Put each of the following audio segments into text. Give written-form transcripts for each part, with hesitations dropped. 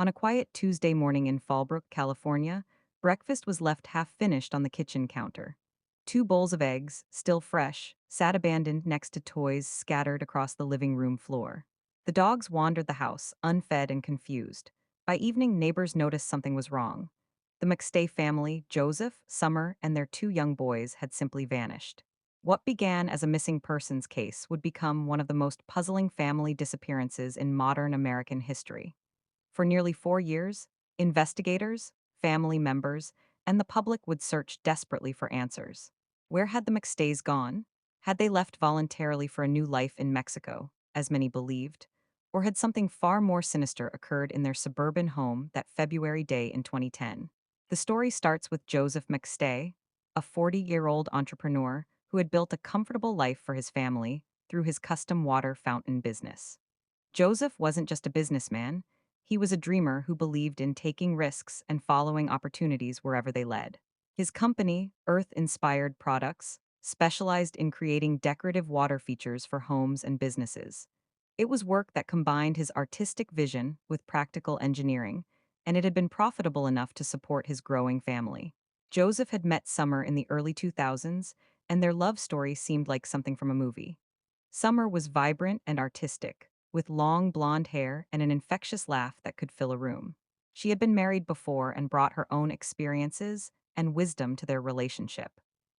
On a quiet Tuesday morning in Fallbrook, California, breakfast was left half finished on the kitchen counter. Two bowls of eggs, still fresh, sat abandoned next to toys scattered across the living room floor. The dogs wandered the house, unfed and confused. By evening, neighbors noticed something was wrong. The McStay family, Joseph, Summer, and their two young boys, had simply vanished. What began as a missing persons case would become one of the most puzzling family disappearances in modern American history. For nearly 4 years, investigators, family members, and the public would search desperately for answers. Where had the McStays gone? Had they left voluntarily for a new life in Mexico, as many believed? Or had something far more sinister occurred in their suburban home that February day in 2010? The story starts with Joseph McStay, a 40-year-old entrepreneur who had built a comfortable life for his family through his custom water fountain business. Joseph wasn't just a businessman, he was a dreamer who believed in taking risks and following opportunities wherever they led. His company, Earth Inspired Products, specialized in creating decorative water features for homes and businesses. It was work that combined his artistic vision with practical engineering, and it had been profitable enough to support his growing family. Joseph had met Summer in the early 2000s, and their love story seemed like something from a movie. Summer was vibrant and artistic, with long blonde hair and an infectious laugh that could fill a room. She had been married before and brought her own experiences and wisdom to their relationship.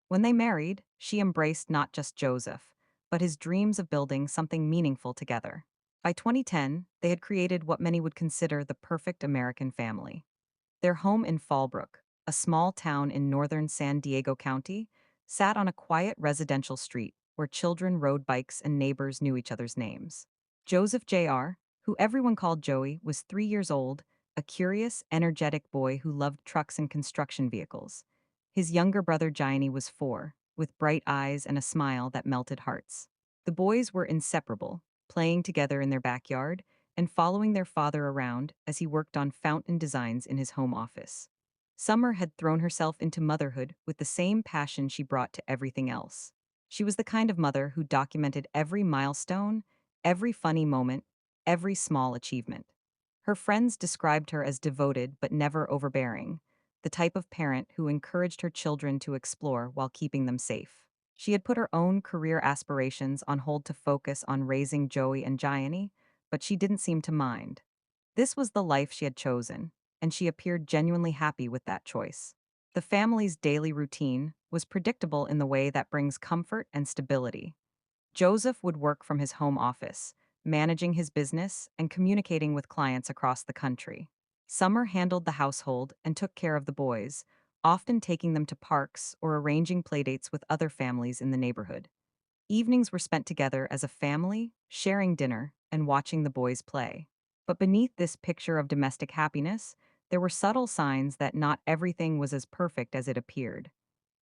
When they married, she embraced not just Joseph, but his dreams of building something meaningful together. By 2010, they had created what many would consider the perfect American family. Their home in Fallbrook, a small town in northern San Diego County, sat on a quiet residential street where children rode bikes and neighbors knew each other's names. Joseph Jr., who everyone called Joey, was 3 years old, a curious, energetic boy who loved trucks and construction vehicles. His younger brother Gianni was 4, with bright eyes and a smile that melted hearts. The boys were inseparable, playing together in their backyard and following their father around as he worked on fountain designs in his home office. Summer had thrown herself into motherhood with the same passion she brought to everything else. She was the kind of mother who documented every milestone, every funny moment, every small achievement. Her friends described her as devoted but never overbearing, the type of parent who encouraged her children to explore while keeping them safe. She had put her own career aspirations on hold to focus on raising Joey and Gianni, but she didn't seem to mind. This was the life she had chosen, and she appeared genuinely happy with that choice. The family's daily routine was predictable in the way that brings comfort and stability. Joseph would work from his home office, managing his business and communicating with clients across the country. Summer handled the household and took care of the boys, often taking them to parks or arranging playdates with other families in the neighborhood. Evenings were spent together as a family, sharing dinner and watching the boys play. But beneath this picture of domestic happiness, there were subtle signs that not everything was as perfect as it appeared.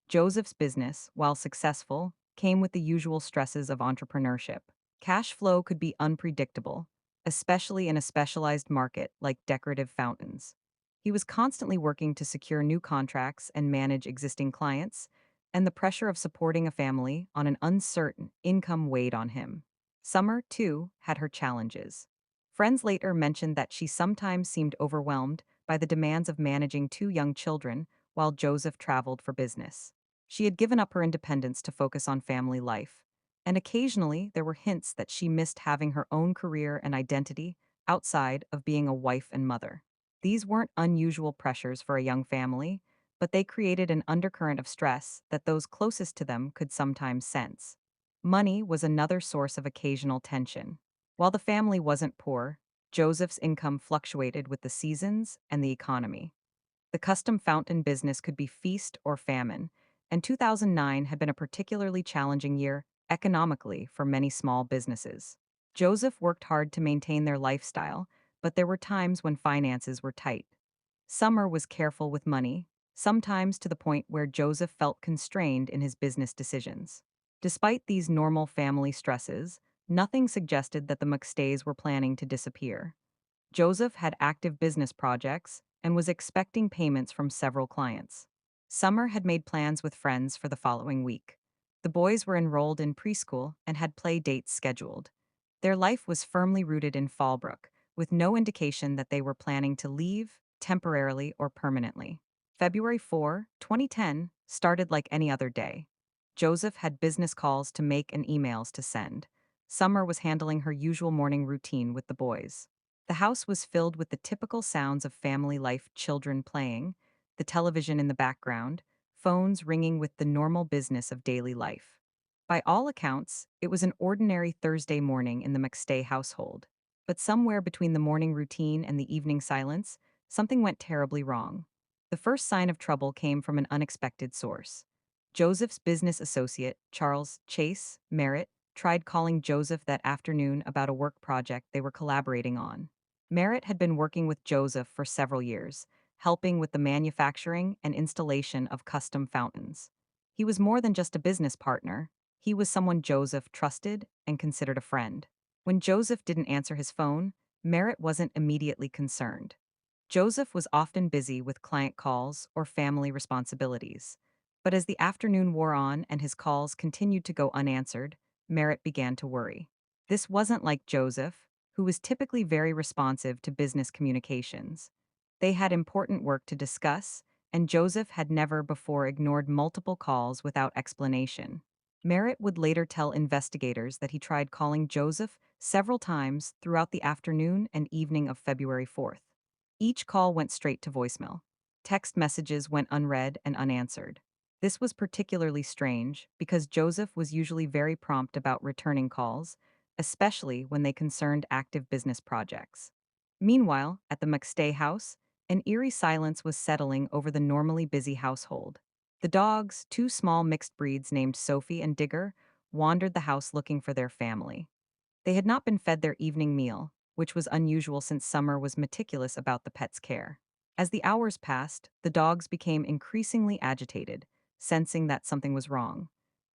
Joseph's business, while successful, came with the usual stresses of entrepreneurship. Cash flow could be unpredictable, especially in a specialized market like decorative fountains. He was constantly working to secure new contracts and manage existing clients, and the pressure of supporting a family on an uncertain income weighed on him. Summer, too, had her challenges. Friends later mentioned that she sometimes seemed overwhelmed by the demands of managing two young children while Joseph traveled for business. She had given up her independence to focus on family life, and occasionally there were hints that she missed having her own career and identity outside of being a wife and mother. These weren't unusual pressures for a young family, but they created an undercurrent of stress that those closest to them could sometimes sense. Money was another source of occasional tension. While the family wasn't poor, Joseph's income fluctuated with the seasons and the economy. The custom fountain business could be feast or famine, and 2009 had been a particularly challenging year economically for many small businesses. Joseph worked hard to maintain their lifestyle, but there were times when finances were tight. Summer was careful with money, sometimes to the point where Joseph felt constrained in his business decisions. Despite these normal family stresses, nothing suggested that the McStays were planning to disappear. Joseph had active business projects and was expecting payments from several clients. Summer had made plans with friends for the following week. The boys were enrolled in preschool and had play dates scheduled. Their life was firmly rooted in Fallbrook, with no indication that they were planning to leave, temporarily or permanently. February 4, 2010, started like any other day. Joseph had business calls to make and emails to send. Summer was handling her usual morning routine with the boys. The house was filled with the typical sounds of family life, children playing, the television in the background, phones ringing with the normal business of daily life. By all accounts, it was an ordinary Thursday morning in the McStay household. But somewhere between the morning routine and the evening silence, something went terribly wrong. The first sign of trouble came from an unexpected source. Joseph's business associate, Charles Chase Merritt, tried calling Joseph that afternoon about a work project they were collaborating on. Merritt had been working with Joseph for several years, helping with the manufacturing and installation of custom fountains. He was more than just a business partner, he was someone Joseph trusted and considered a friend. When Joseph didn't answer his phone, Merritt wasn't immediately concerned. Joseph was often busy with client calls or family responsibilities. But as the afternoon wore on and his calls continued to go unanswered, Merritt began to worry. This wasn't like Joseph, who was typically very responsive to business communications. They had important work to discuss, and Joseph had never before ignored multiple calls without explanation. Merritt would later tell investigators that he tried calling Joseph several times throughout the afternoon and evening of February 4th. Each call went straight to voicemail. Text messages went unread and unanswered. This was particularly strange because Joseph was usually very prompt about returning calls, especially when they concerned active business projects. Meanwhile, at the McStay house, an eerie silence was settling over the normally busy household. The dogs, two small mixed breeds named Sophie and Digger, wandered the house looking for their family. They had not been fed their evening meal, which was unusual since Summer was meticulous about the pet's care. As the hours passed, the dogs became increasingly agitated, sensing that something was wrong.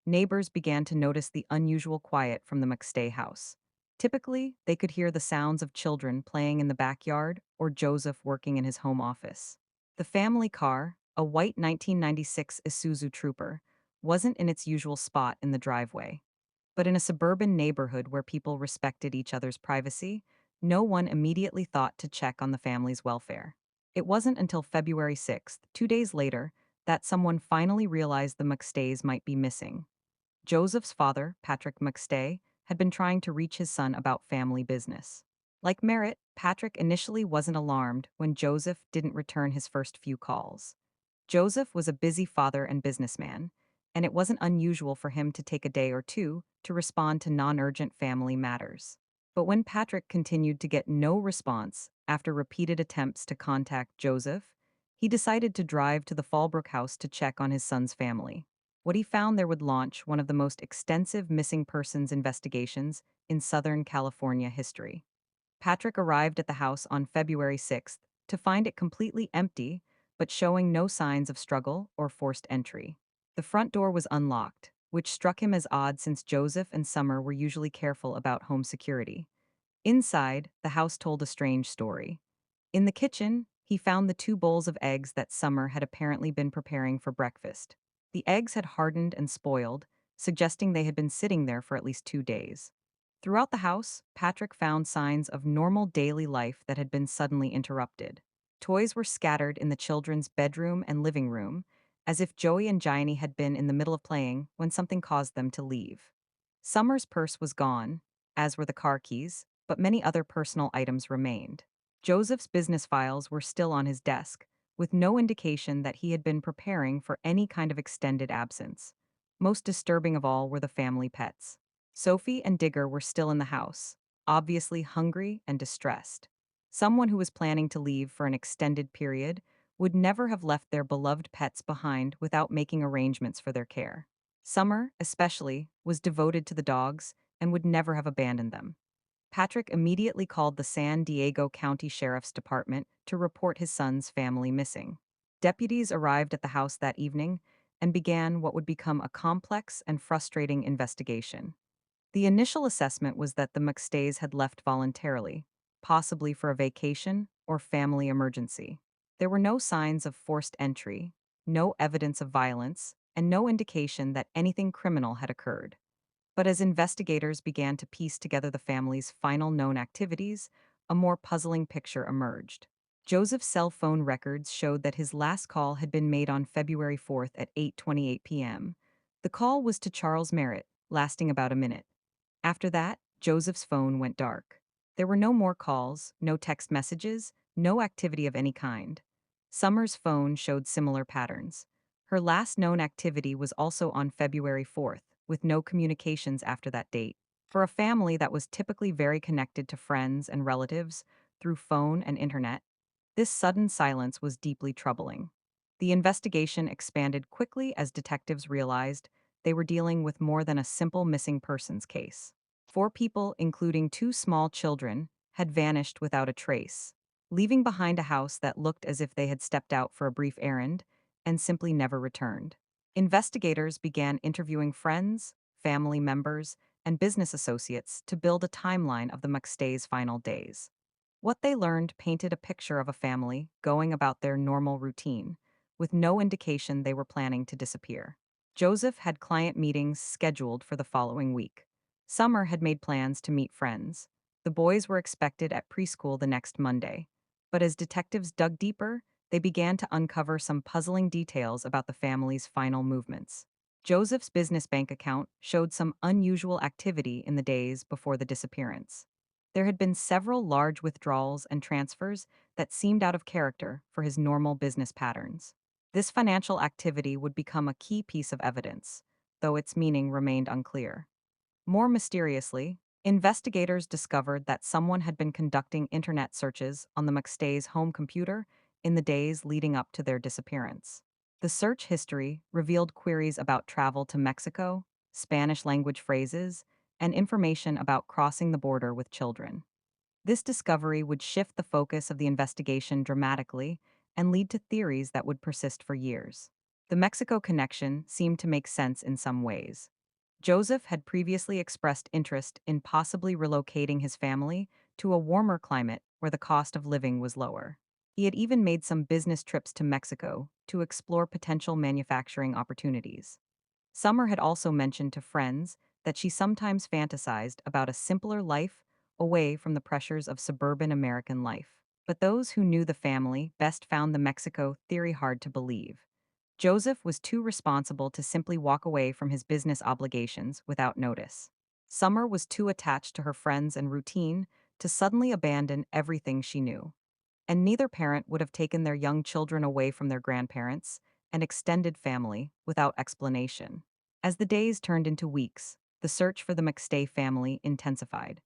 Neighbors began to notice the unusual quiet from the McStay house. Typically, they could hear the sounds of children playing in the backyard or Joseph working in his home office. The family car, a white 1996 Isuzu Trooper, wasn't in its usual spot in the driveway. But in a suburban neighborhood where people respected each other's privacy, no one immediately thought to check on the family's welfare. It wasn't until February 6th, 2 days later, that someone finally realized the McStays might be missing. Joseph's father, Patrick McStay, had been trying to reach his son about family business. Like Merritt, Patrick initially wasn't alarmed when Joseph didn't return his first few calls. Joseph was a busy father and businessman, and it wasn't unusual for him to take a day or two to respond to non-urgent family matters. But when Patrick continued to get no response after repeated attempts to contact Joseph, he decided to drive to the Fallbrook house to check on his son's family. What he found there would launch one of the most extensive missing persons investigations in Southern California history. Patrick arrived at the house on February 6th to find it completely empty, but showing no signs of struggle or forced entry. The front door was unlocked, which struck him as odd since Joseph and Summer were usually careful about home security. Inside, the house told a strange story. In the kitchen, he found the two bowls of eggs that Summer had apparently been preparing for breakfast. The eggs had hardened and spoiled, suggesting they had been sitting there for at least 2 days. Throughout the house, Patrick found signs of normal daily life that had been suddenly interrupted. Toys were scattered in the children's bedroom and living room, as if Joey and Gianni had been in the middle of playing when something caused them to leave. Summer's purse was gone, as were the car keys, but many other personal items remained. Joseph's business files were still on his desk, with no indication that he had been preparing for any kind of extended absence. Most disturbing of all were the family pets. Sophie and Digger were still in the house, obviously hungry and distressed. Someone who was planning to leave for an extended period would never have left their beloved pets behind without making arrangements for their care. Summer, especially, was devoted to the dogs and would never have abandoned them. Patrick immediately called the San Diego County Sheriff's Department to report his son's family missing. Deputies arrived at the house that evening and began what would become a complex and frustrating investigation. The initial assessment was that the McStays had left voluntarily, possibly for a vacation or family emergency. There were no signs of forced entry, no evidence of violence, and no indication that anything criminal had occurred. But as investigators began to piece together the family's final known activities, a more puzzling picture emerged. Joseph's cell phone records showed that his last call had been made on February 4th at 8:28 p.m. The call was to Charles Merritt, lasting about a minute. After that, Joseph's phone went dark. There were no more calls, no text messages, no activity of any kind. Summer's phone showed similar patterns. Her last known activity was also on February 4th, with no communications after that date. For a family that was typically very connected to friends and relatives through phone and internet, this sudden silence was deeply troubling. The investigation expanded quickly as detectives realized they were dealing with more than a simple missing persons case. Four people, including two small children, had vanished without a trace, leaving behind a house that looked as if they had stepped out for a brief errand and simply never returned. Investigators began interviewing friends, family members, and business associates to build a timeline of the McStays' final days. What they learned painted a picture of a family going about their normal routine, with no indication they were planning to disappear. Joseph had client meetings scheduled for the following week. Summer had made plans to meet friends. The boys were expected at preschool the next Monday. But as detectives dug deeper, they began to uncover some puzzling details about the family's final movements. Joseph's business bank account showed some unusual activity in the days before the disappearance. There had been several large withdrawals and transfers that seemed out of character for his normal business patterns. This financial activity would become a key piece of evidence, though its meaning remained unclear. More mysteriously, investigators discovered that someone had been conducting internet searches on the McStay's home computer in the days leading up to their disappearance. The search history revealed queries about travel to Mexico, Spanish language phrases, and information about crossing the border with children. This discovery would shift the focus of the investigation dramatically and lead to theories that would persist for years. The Mexico connection seemed to make sense in some ways. Joseph had previously expressed interest in possibly relocating his family to a warmer climate where the cost of living was lower. He had even made some business trips to Mexico to explore potential manufacturing opportunities. Summer had also mentioned to friends that she sometimes fantasized about a simpler life away from the pressures of suburban American life. But those who knew the family best found the Mexico theory hard to believe. Joseph was too responsible to simply walk away from his business obligations without notice. Summer was too attached to her friends and routine to suddenly abandon everything she knew. And neither parent would have taken their young children away from their grandparents and extended family without explanation. As the days turned into weeks, the search for the McStay family intensified.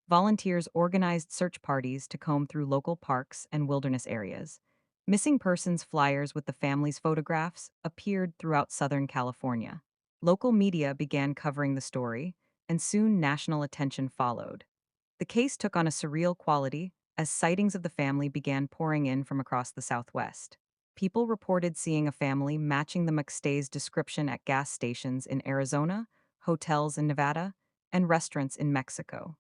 Volunteers organized search parties to comb through local parks and wilderness areas. Missing persons flyers with the family's photographs appeared throughout Southern California. Local media began covering the story, and soon national attention followed. The case took on a surreal quality as sightings of the family began pouring in from across the Southwest. People reported seeing a family matching the McStay's description at gas stations in Arizona, hotels in Nevada, and restaurants in Mexico.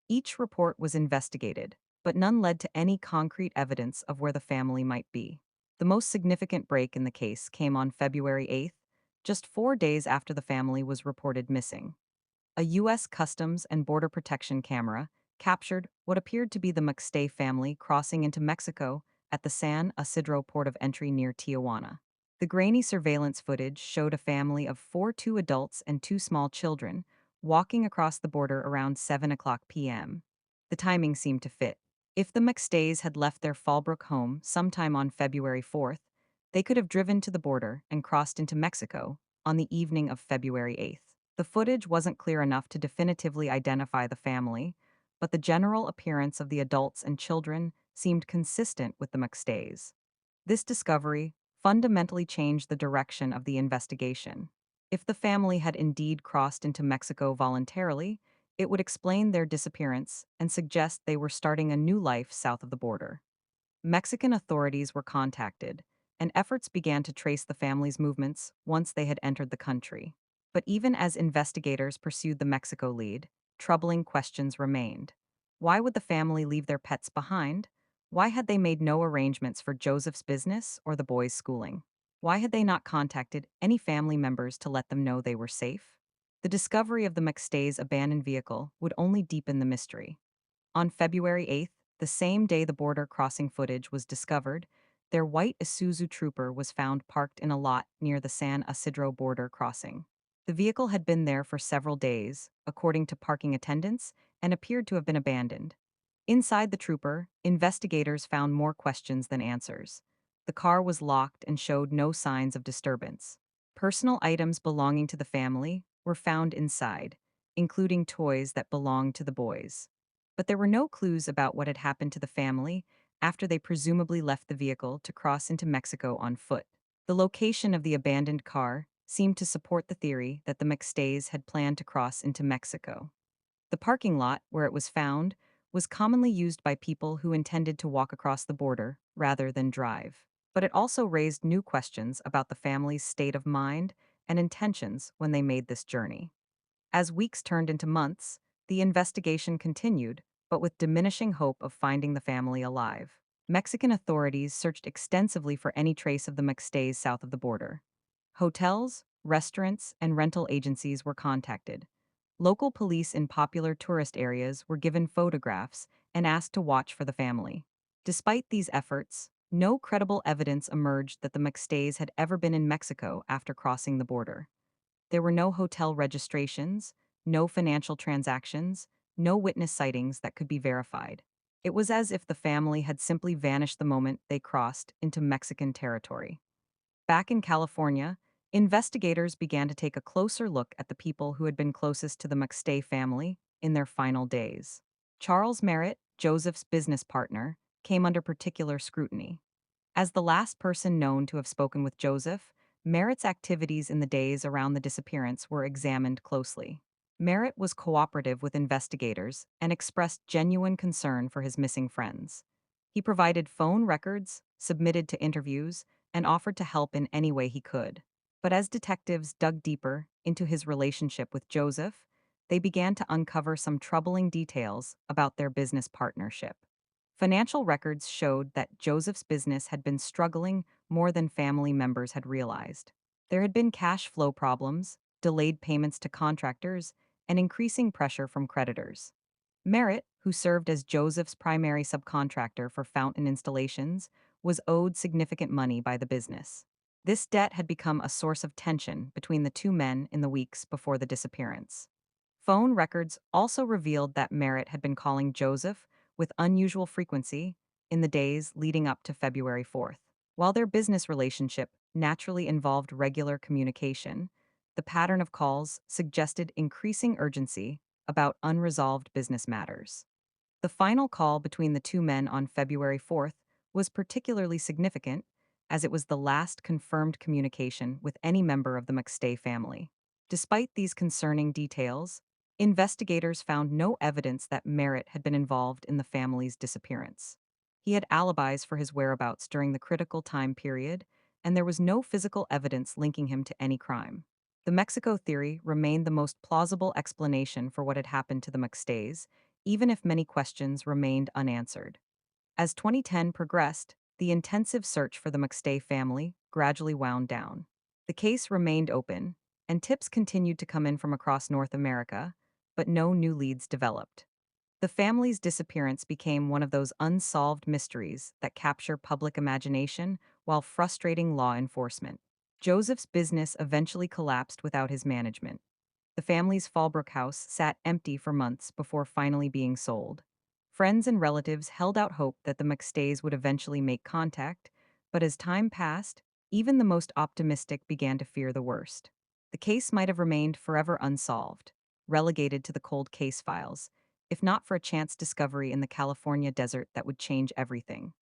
Each report was investigated, but none led to any concrete evidence of where the family might be. The most significant break in the case came on February 8th, just 4 days after the family was reported missing. A U.S. Customs and Border Protection camera captured what appeared to be the McStay family crossing into Mexico at the San Isidro port of entry near Tijuana. The grainy surveillance footage showed a family of two adults and two small children walking across the border around 7 o'clock p.m. The timing seemed to fit. If the McStays had left their Fallbrook home sometime on February 4th, they could have driven to the border and crossed into Mexico on the evening of February 8th. The footage wasn't clear enough to definitively identify the family, but the general appearance of the adults and children seemed consistent with the McStays. This discovery fundamentally changed the direction of the investigation. If the family had indeed crossed into Mexico voluntarily, it would explain their disappearance and suggest they were starting a new life south of the border. Mexican authorities were contacted, and efforts began to trace the family's movements once they had entered the country. But even as investigators pursued the Mexico lead, troubling questions remained. Why would the family leave their pets behind? Why had they made no arrangements for Joseph's business or the boys' schooling? Why had they not contacted any family members to let them know they were safe? The discovery of the McStay's abandoned vehicle would only deepen the mystery. On February 8th, The same day the border crossing footage was discovered, their white Isuzu Trooper was found parked in a lot near the San Isidro border crossing. The vehicle had been there for several days, according to parking attendants, and appeared to have been abandoned. Inside the Trooper, investigators found more questions than answers. The car was locked and showed no signs of disturbance. Personal items belonging to the family were found inside, including toys that belonged to the boys. But there were no clues about what had happened to the family after they presumably left the vehicle to cross into Mexico on foot. The location of the abandoned car seemed to support the theory that the McStays had planned to cross into Mexico. The parking lot, where it was found, was commonly used by people who intended to walk across the border rather than drive. But it also raised new questions about the family's state of mind and intentions when they made this journey. As weeks turned into months, the investigation continued, but with diminishing hope of finding the family alive. Mexican authorities searched extensively for any trace of the McStays south of the border. Hotels, restaurants, and rental agencies were contacted. Local police in popular tourist areas were given photographs and asked to watch for the family. Despite these efforts, no credible evidence emerged that the McStays had ever been in Mexico after crossing the border. There were no hotel registrations, no financial transactions, no witness sightings that could be verified. It was as if the family had simply vanished the moment they crossed into Mexican territory. Back in California, investigators began to take a closer look at the people who had been closest to the McStay family in their final days. Charles Merritt, Joseph's business partner, came under particular scrutiny. As the last person known to have spoken with Joseph, Merritt's activities in the days around the disappearance were examined closely. Merritt was cooperative with investigators and expressed genuine concern for his missing friends. He provided phone records, submitted to interviews, and offered to help in any way he could. But as detectives dug deeper into his relationship with Joseph, they began to uncover some troubling details about their business partnership. Financial records showed that Joseph's business had been struggling more than family members had realized. There had been cash flow problems, delayed payments to contractors, and increasing pressure from creditors. Merritt, who served as Joseph's primary subcontractor for fountain installations, was owed significant money by the business. This debt had become a source of tension between the two men in the weeks before the disappearance. Phone records also revealed that Merritt had been calling Joseph with unusual frequency in the days leading up to February 4th. While their business relationship naturally involved regular communication, the pattern of calls suggested increasing urgency about unresolved business matters. The final call between the two men on February 4th was particularly significant, as it was the last confirmed communication with any member of the McStay family. Despite these concerning details, investigators found no evidence that Merritt had been involved in the family's disappearance. He had alibis for his whereabouts during the critical time period, and there was no physical evidence linking him to any crime. The Mexico theory remained the most plausible explanation for what had happened to the McStays, even if many questions remained unanswered. As 2010 progressed, the intensive search for the McStay family gradually wound down. The case remained open, and tips continued to come in from across North America, but no new leads developed. The family's disappearance became one of those unsolved mysteries that capture public imagination while frustrating law enforcement. Joseph's business eventually collapsed without his management. The family's Fallbrook house sat empty for months before finally being sold. Friends and relatives held out hope that the McStays would eventually make contact, but as time passed, even the most optimistic began to fear the worst. The case might have remained forever unsolved, relegated to the cold case files, if not for a chance discovery in the California desert that would change everything.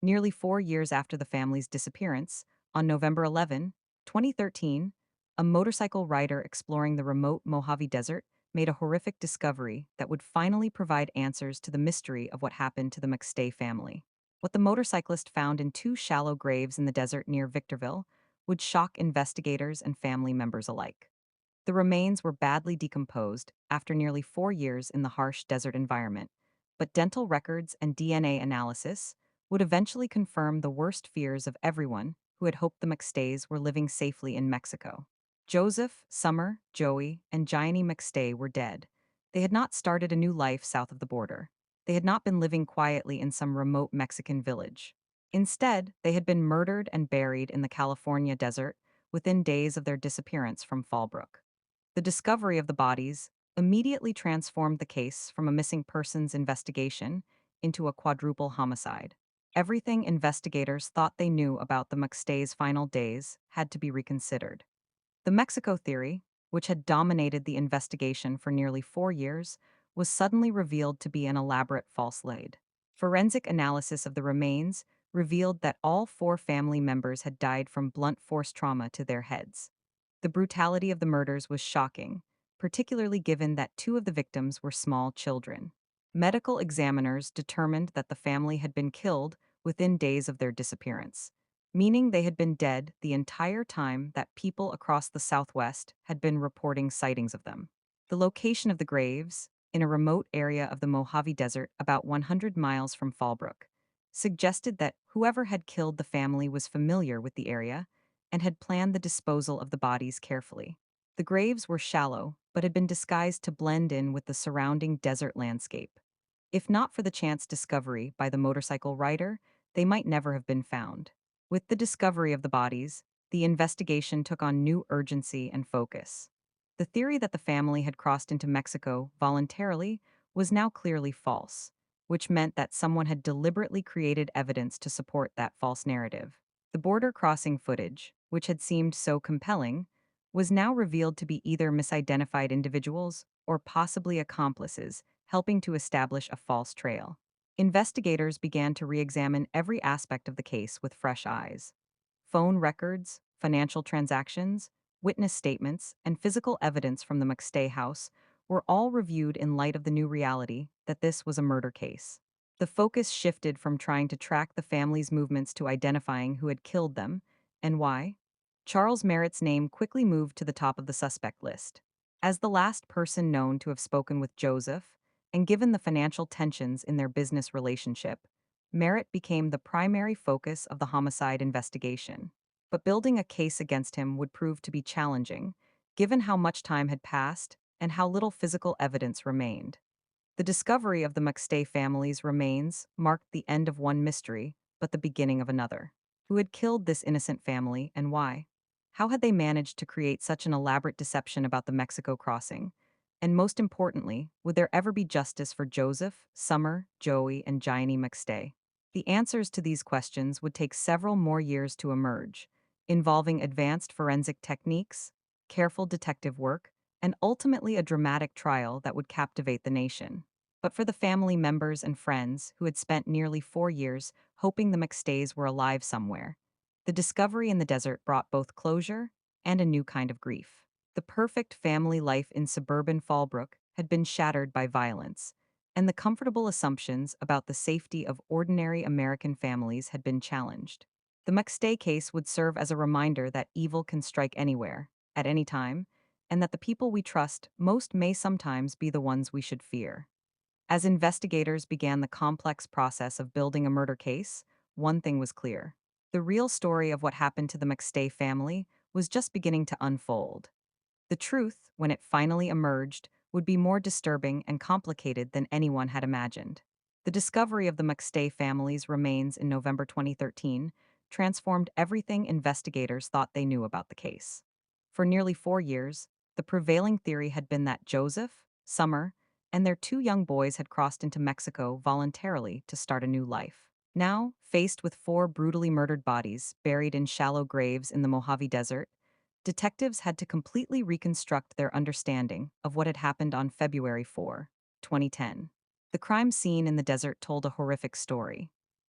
Nearly 4 years after the family's disappearance, on November 11, 2013, a motorcycle rider exploring the remote Mojave Desert made a horrific discovery that would finally provide answers to the mystery of what happened to the McStay family. What the motorcyclist found in two shallow graves in the desert near Victorville would shock investigators and family members alike. The remains were badly decomposed after nearly 4 years in the harsh desert environment, but dental records and DNA analysis would eventually confirm the worst fears of everyone who had hoped the McStays were living safely in Mexico. Joseph, Summer, Joey, and Gianni McStay were dead. They had not started a new life south of the border. They had not been living quietly in some remote Mexican village. Instead, they had been murdered and buried in the California desert within days of their disappearance from Fallbrook. The discovery of the bodies immediately transformed the case from a missing persons investigation into a quadruple homicide. Everything investigators thought they knew about the McStays' final days had to be reconsidered. The Mexico theory, which had dominated the investigation for nearly 4 years, was suddenly revealed to be an elaborate false lead. Forensic analysis of the remains revealed that all four family members had died from blunt force trauma to their heads. The brutality of the murders was shocking, particularly given that two of the victims were small children. Medical examiners determined that the family had been killed within days of their disappearance, meaning they had been dead the entire time that people across the Southwest had been reporting sightings of them. The location of the graves, in a remote area of the Mojave Desert about 100 miles from Fallbrook, suggested that whoever had killed the family was familiar with the area and had planned the disposal of the bodies carefully. The graves were shallow, but had been disguised to blend in with the surrounding desert landscape. If not for the chance discovery by the motorcycle rider, they might never have been found. With the discovery of the bodies, the investigation took on new urgency and focus. The theory that the family had crossed into Mexico voluntarily was now clearly false, which meant that someone had deliberately created evidence to support that false narrative. The border crossing footage, which had seemed so compelling, was now revealed to be either misidentified individuals or possibly accomplices, helping to establish a false trail. Investigators began to re-examine every aspect of the case with fresh eyes. Phone records, financial transactions, witness statements, and physical evidence from the McStay house were all reviewed in light of the new reality that this was a murder case. The focus shifted from trying to track the family's movements to identifying who had killed them and why. Charles Merritt's name quickly moved to the top of the suspect list. As the last person known to have spoken with Joseph, and given the financial tensions in their business relationship, Merritt became the primary focus of the homicide investigation. But building a case against him would prove to be challenging, given how much time had passed and how little physical evidence remained. The discovery of the McStay family's remains marked the end of one mystery, but the beginning of another. Who had killed this innocent family and why? How had they managed to create such an elaborate deception about the Mexico crossing? And most importantly, would there ever be justice for Joseph, Summer, Joey, and Gianni McStay? The answers to these questions would take several more years to emerge, involving advanced forensic techniques, careful detective work, and ultimately a dramatic trial that would captivate the nation. But for the family members and friends who had spent nearly 4 years hoping the McStays were alive somewhere, the discovery in the desert brought both closure and a new kind of grief. The perfect family life in suburban Fallbrook had been shattered by violence, and the comfortable assumptions about the safety of ordinary American families had been challenged. The McStay case would serve as a reminder that evil can strike anywhere, at any time, and that the people we trust most may sometimes be the ones we should fear. As investigators began the complex process of building a murder case, one thing was clear. The real story of what happened to the McStay family was just beginning to unfold. The truth, when it finally emerged, would be more disturbing and complicated than anyone had imagined. The discovery of the McStay family's remains in November 2013 transformed everything investigators thought they knew about the case. For nearly 4 years, the prevailing theory had been that Joseph, Summer, and their two young boys had crossed into Mexico voluntarily to start a new life. Now, faced with four brutally murdered bodies buried in shallow graves in the Mojave Desert, detectives had to completely reconstruct their understanding of what had happened on February 4, 2010. The crime scene in the desert told a horrific story.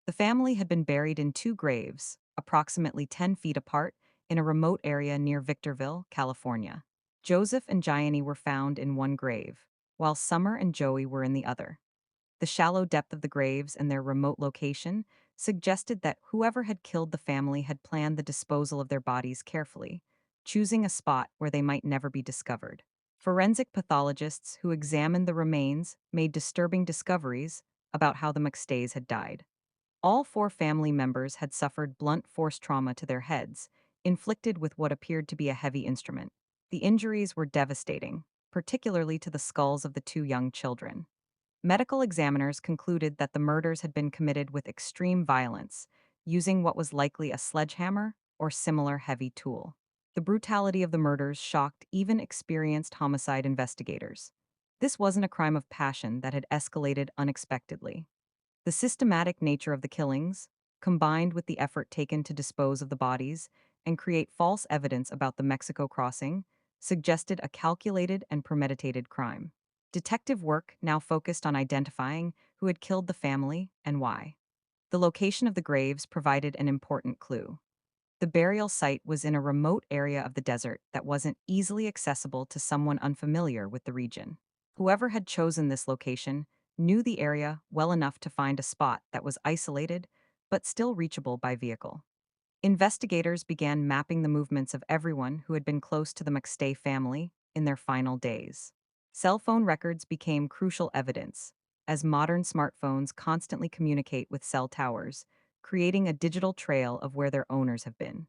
The family had been buried in two graves, approximately 10 feet apart, in a remote area near Victorville, California. Joseph and Gianni were found in one grave, while Summer and Joey were in the other. The shallow depth of the graves and their remote location suggested that whoever had killed the family had planned the disposal of their bodies carefully, choosing a spot where they might never be discovered. Forensic pathologists who examined the remains made disturbing discoveries about how the McStays had died. All four family members had suffered blunt force trauma to their heads, inflicted with what appeared to be a heavy instrument. The injuries were devastating, particularly to the skulls of the two young children. Medical examiners concluded that the murders had been committed with extreme violence, using what was likely a sledgehammer or similar heavy tool. The brutality of the murders shocked even experienced homicide investigators. This wasn't a crime of passion that had escalated unexpectedly. The systematic nature of the killings, combined with the effort taken to dispose of the bodies and create false evidence about the Mexico crossing, suggested a calculated and premeditated crime. Detective work now focused on identifying who had killed the family and why. The location of the graves provided an important clue. The burial site was in a remote area of the desert that wasn't easily accessible to someone unfamiliar with the region. Whoever had chosen this location knew the area well enough to find a spot that was isolated but still reachable by vehicle. Investigators began mapping the movements of everyone who had been close to the McStay family in their final days. Cell phone records became crucial evidence, as modern smartphones constantly communicate with cell towers, creating a digital trail of where their owners have been.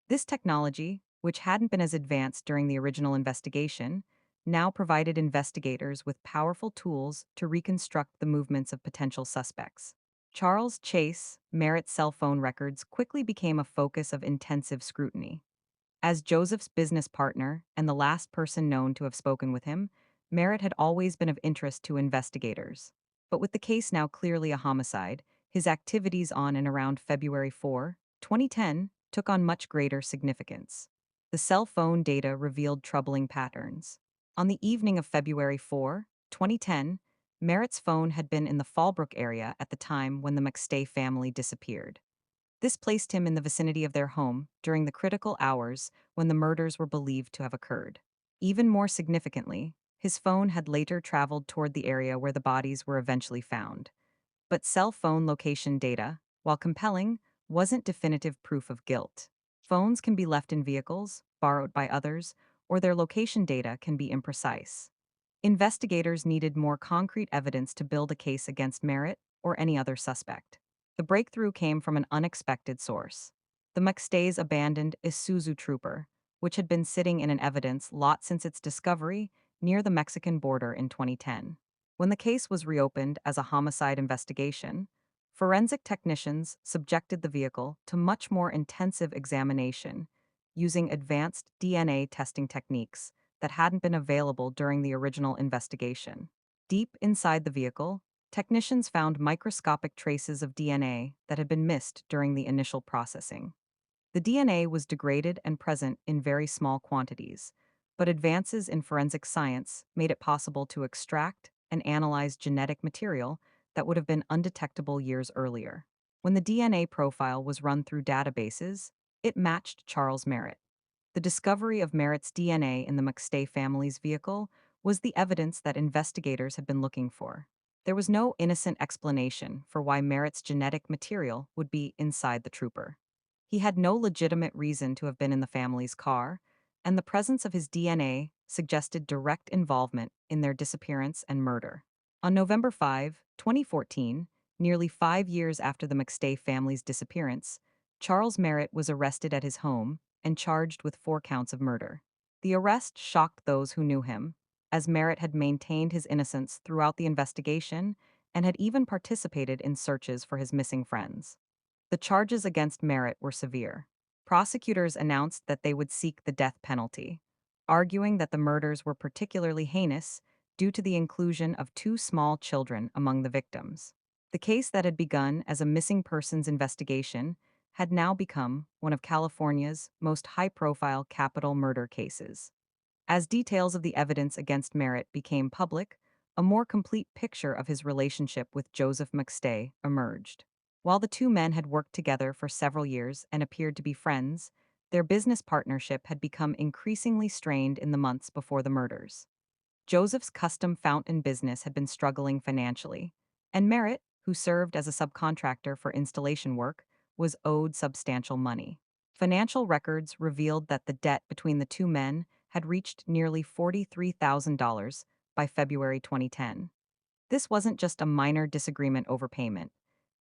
This technology, which hadn't been as advanced during the original investigation, now provided investigators with powerful tools to reconstruct the movements of potential suspects. Charles Chase Merritt's cell phone records quickly became a focus of intensive scrutiny. As Joseph's business partner and the last person known to have spoken with him, Merritt had always been of interest to investigators. But with the case now clearly a homicide, his activities on and around February 4, 2010, took on much greater significance. The cell phone data revealed troubling patterns. On the evening of February 4, 2010, Merritt's phone had been in the Fallbrook area at the time when the McStay family disappeared. This placed him in the vicinity of their home during the critical hours when the murders were believed to have occurred. Even more significantly, his phone had later traveled toward the area where the bodies were eventually found. But cell phone location data, while compelling, wasn't definitive proof of guilt. Phones can be left in vehicles, borrowed by others, or their location data can be imprecise. Investigators needed more concrete evidence to build a case against Merritt or any other suspect. The breakthrough came from an unexpected source. The McStays abandoned Isuzu Trooper, which had been sitting in an evidence lot since its discovery near the Mexican border in 2010. When the case was reopened as a homicide investigation, forensic technicians subjected the vehicle to much more intensive examination using advanced DNA testing techniques that hadn't been available during the original investigation. Deep inside the vehicle, technicians found microscopic traces of DNA that had been missed during the initial processing. The DNA was degraded and present in very small quantities, but advances in forensic science made it possible to extract and analyze genetic material that would have been undetectable years earlier. When the DNA profile was run through databases, it matched Charles Merritt. The discovery of Merritt's DNA in the McStay family's vehicle was the evidence that investigators had been looking for. There was no innocent explanation for why Merritt's genetic material would be inside the trooper. He had no legitimate reason to have been in the family's car, and the presence of his DNA suggested direct involvement in their disappearance and murder. On November 5, 2014, nearly 5 years after the McStay family's disappearance, Charles Merritt was arrested at his home and charged with 4 counts of murder. The arrest shocked those who knew him, as Merritt had maintained his innocence throughout the investigation and had even participated in searches for his missing friends. The charges against Merritt were severe. Prosecutors announced that they would seek the death penalty, arguing that the murders were particularly heinous due to the inclusion of 2 small children among the victims. The case that had begun as a missing persons investigation had now become one of California's most high-profile capital murder cases. As details of the evidence against Merritt became public, a more complete picture of his relationship with Joseph McStay emerged. While the two men had worked together for several years and appeared to be friends, their business partnership had become increasingly strained in the months before the murders. Joseph's custom fountain business had been struggling financially, and Merritt, who served as a subcontractor for installation work, was owed substantial money. Financial records revealed that the debt between the two men had reached nearly $43,000 by February 2010. This wasn't just a minor disagreement over payment.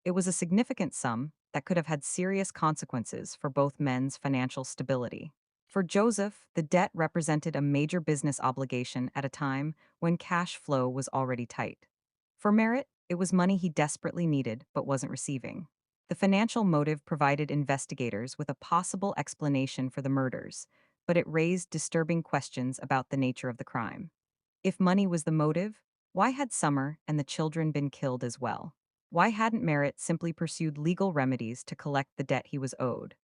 It was a significant sum that could have had serious consequences for both men's financial stability. For Joseph, the debt represented a major business obligation at a time when cash flow was already tight. For Merritt, it was money he desperately needed but wasn't receiving. The financial motive provided investigators with a possible explanation for the murders, but it raised disturbing questions about the nature of the crime. If money was the motive, why had Summer and the children been killed as well? Why hadn't Merritt simply pursued legal remedies to collect the debt he was owed?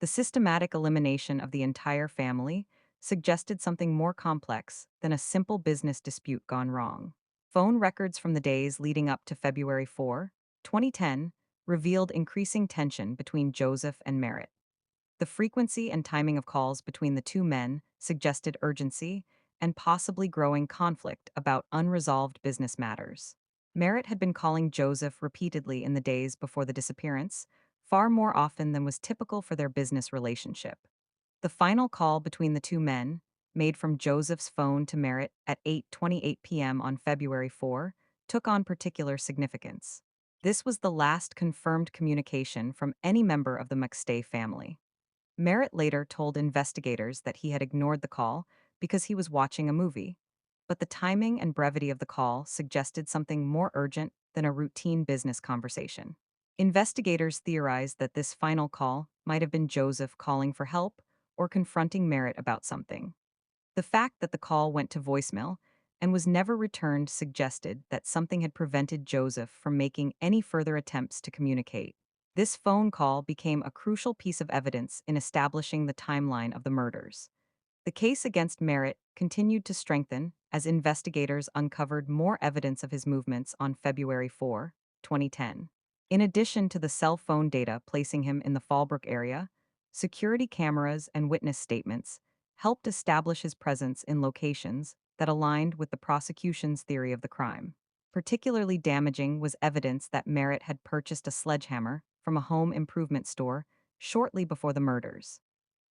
The systematic elimination of the entire family suggested something more complex than a simple business dispute gone wrong. Phone records from the days leading up to February 4, 2010, revealed increasing tension between Joseph and Merritt. The frequency and timing of calls between the two men suggested urgency and possibly growing conflict about unresolved business matters. Merritt had been calling Joseph repeatedly in the days before the disappearance, far more often than was typical for their business relationship. The final call between the two men, made from Joseph's phone to Merritt at 8:28 p.m. on February 4, took on particular significance. This was the last confirmed communication from any member of the McStay family. Merritt later told investigators that he had ignored the call because he was watching a movie, but the timing and brevity of the call suggested something more urgent than a routine business conversation. Investigators theorized that this final call might have been Joseph calling for help or confronting Merritt about something. The fact that the call went to voicemail and was never returned suggested that something had prevented Joseph from making any further attempts to communicate. This phone call became a crucial piece of evidence in establishing the timeline of the murders. The case against Merritt continued to strengthen as investigators uncovered more evidence of his movements on February 4, 2010. In addition to the cell phone data placing him in the Fallbrook area, security cameras and witness statements helped establish his presence in locations that aligned with the prosecution's theory of the crime. Particularly damaging was evidence that Merritt had purchased a sledgehammer from a home improvement store shortly before the murders.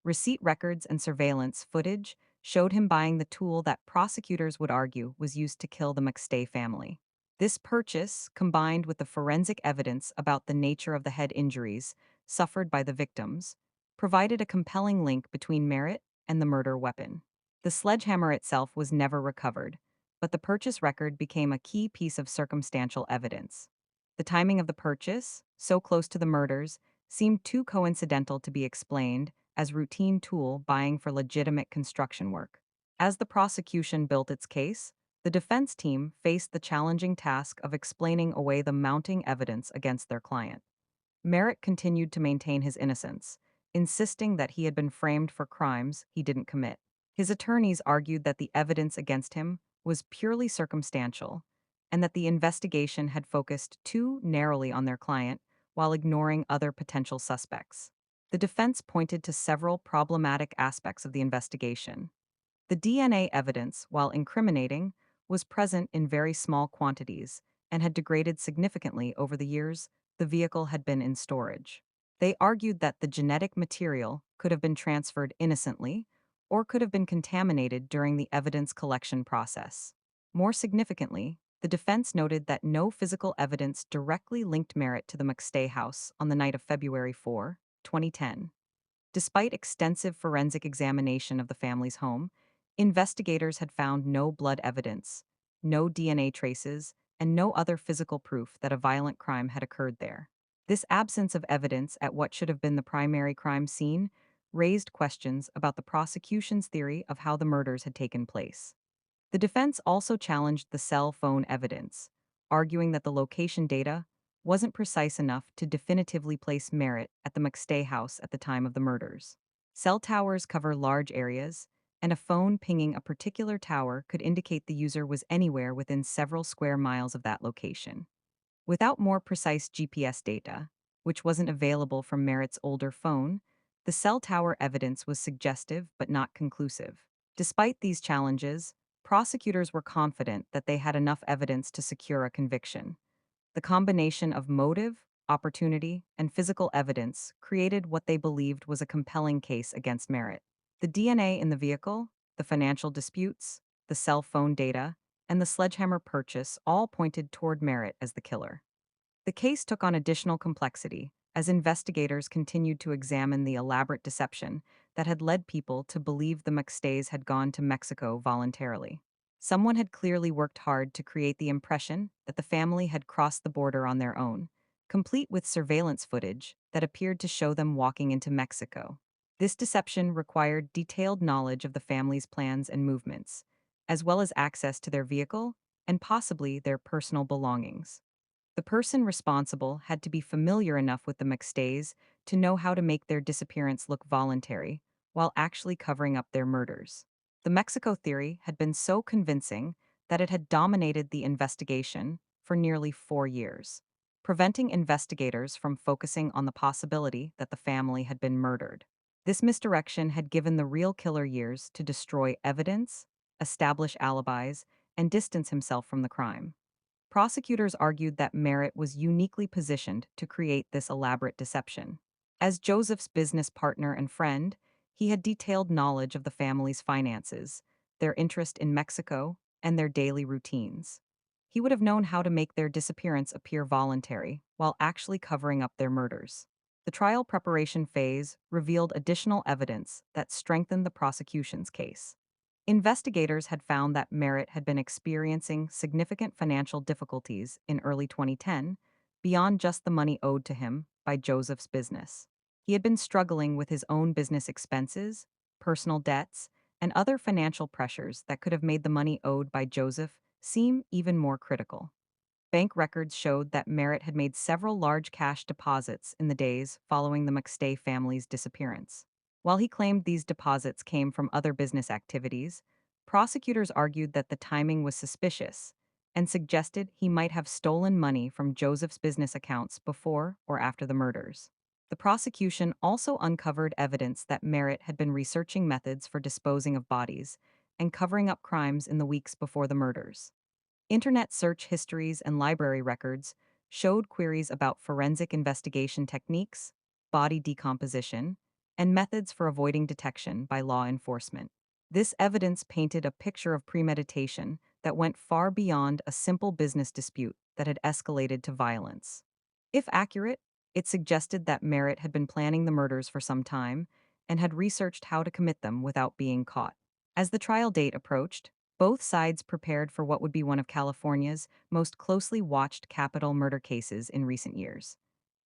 Receipt records and surveillance footage showed him buying the tool that prosecutors would argue was used to kill the McStay family. This purchase, combined with the forensic evidence about the nature of the head injuries suffered by the victims, provided a compelling link between Merritt and the murder weapon. The sledgehammer itself was never recovered, but the purchase record became a key piece of circumstantial evidence. The timing of the purchase, so close to the murders, seemed too coincidental to be explained as routine tool buying for legitimate construction work. As the prosecution built its case, the defense team faced the challenging task of explaining away the mounting evidence against their client. Merritt continued to maintain his innocence, insisting that he had been framed for crimes he didn't commit. His attorneys argued that the evidence against him was purely circumstantial, and that the investigation had focused too narrowly on their client while ignoring other potential suspects. The defense pointed to several problematic aspects of the investigation. The DNA evidence, while incriminating, was present in very small quantities and had degraded significantly over the years the vehicle had been in storage. They argued that the genetic material could have been transferred innocently or could have been contaminated during the evidence collection process. More significantly, the defense noted that no physical evidence directly linked Merritt to the McStay house on the night of February 4, 2010. Despite extensive forensic examination of the family's home, investigators had found no blood evidence, no DNA traces, and no other physical proof that a violent crime had occurred there. This absence of evidence at what should have been the primary crime scene raised questions about the prosecution's theory of how the murders had taken place. The defense also challenged the cell phone evidence, arguing that the location data wasn't precise enough to definitively place Merritt at the McStay house at the time of the murders. Cell towers cover large areas, and a phone pinging a particular tower could indicate the user was anywhere within several square miles of that location. Without more precise GPS data, which wasn't available from Merritt's older phone, the cell tower evidence was suggestive but not conclusive. Despite these challenges, prosecutors were confident that they had enough evidence to secure a conviction. The combination of motive, opportunity, and physical evidence created what they believed was a compelling case against Merritt. The DNA in the vehicle, the financial disputes, the cell phone data, and the sledgehammer purchase all pointed toward Merritt as the killer. The case took on additional complexity as investigators continued to examine the elaborate deception that had led people to believe the McStays had gone to Mexico voluntarily. Someone had clearly worked hard to create the impression that the family had crossed the border on their own, complete with surveillance footage that appeared to show them walking into Mexico. This deception required detailed knowledge of the family's plans and movements, as well as access to their vehicle and possibly their personal belongings. The person responsible had to be familiar enough with the McStays to know how to make their disappearance look voluntary while actually covering up their murders. The Mexico theory had been so convincing that it had dominated the investigation for nearly 4 years, preventing investigators from focusing on the possibility that the family had been murdered. This misdirection had given the real killer years to destroy evidence, establish alibis, and distance himself from the crime. Prosecutors argued that Merritt was uniquely positioned to create this elaborate deception. As Joseph's business partner and friend, he had detailed knowledge of the family's finances, their interest in Mexico, and their daily routines. He would have known how to make their disappearance appear voluntary while actually covering up their murders. The trial preparation phase revealed additional evidence that strengthened the prosecution's case. Investigators had found that Merritt had been experiencing significant financial difficulties in early 2010, beyond just the money owed to him by Joseph's business. He had been struggling with his own business expenses, personal debts, and other financial pressures that could have made the money owed by Joseph seem even more critical. Bank records showed that Merritt had made several large cash deposits in the days following the McStay family's disappearance. While he claimed these deposits came from other business activities, prosecutors argued that the timing was suspicious and suggested he might have stolen money from Joseph's business accounts before or after the murders. The prosecution also uncovered evidence that Merritt had been researching methods for disposing of bodies and covering up crimes in the weeks before the murders. Internet search histories and library records showed queries about forensic investigation techniques, body decomposition, and methods for avoiding detection by law enforcement. This evidence painted a picture of premeditation that went far beyond a simple business dispute that had escalated to violence. If accurate, it suggested that Merritt had been planning the murders for some time and had researched how to commit them without being caught. As the trial date approached, both sides prepared for what would be one of California's most closely watched capital murder cases in recent years.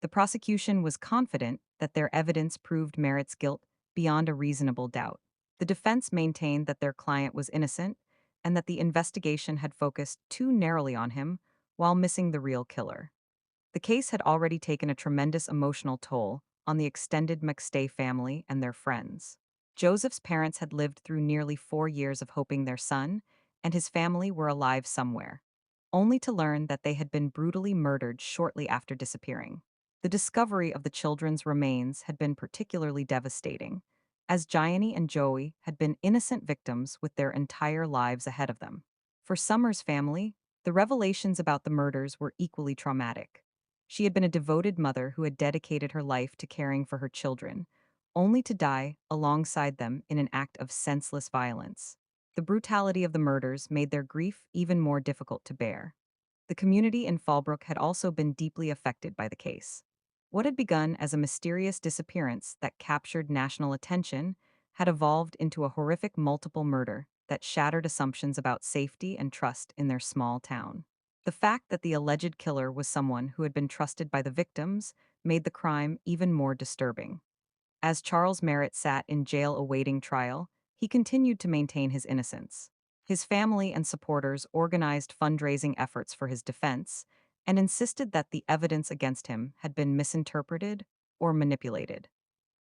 The prosecution was confident that their evidence proved Merritt's guilt beyond a reasonable doubt. The defense maintained that their client was innocent and that the investigation had focused too narrowly on him while missing the real killer. The case had already taken a tremendous emotional toll on the extended McStay family and their friends. Joseph's parents had lived through nearly 4 years of hoping their son and his family were alive somewhere, only to learn that they had been brutally murdered shortly after disappearing. The discovery of the children's remains had been particularly devastating, as Gianni and Joey had been innocent victims with their entire lives ahead of them. For Summer's family, the revelations about the murders were equally traumatic. She had been a devoted mother who had dedicated her life to caring for her children, only to die alongside them in an act of senseless violence. The brutality of the murders made their grief even more difficult to bear. The community in Fallbrook had also been deeply affected by the case. What had begun as a mysterious disappearance that captured national attention had evolved into a horrific multiple murder that shattered assumptions about safety and trust in their small town. The fact that the alleged killer was someone who had been trusted by the victims made the crime even more disturbing. As Charles Merritt sat in jail awaiting trial, he continued to maintain his innocence. His family and supporters organized fundraising efforts for his defense and insisted that the evidence against him had been misinterpreted or manipulated.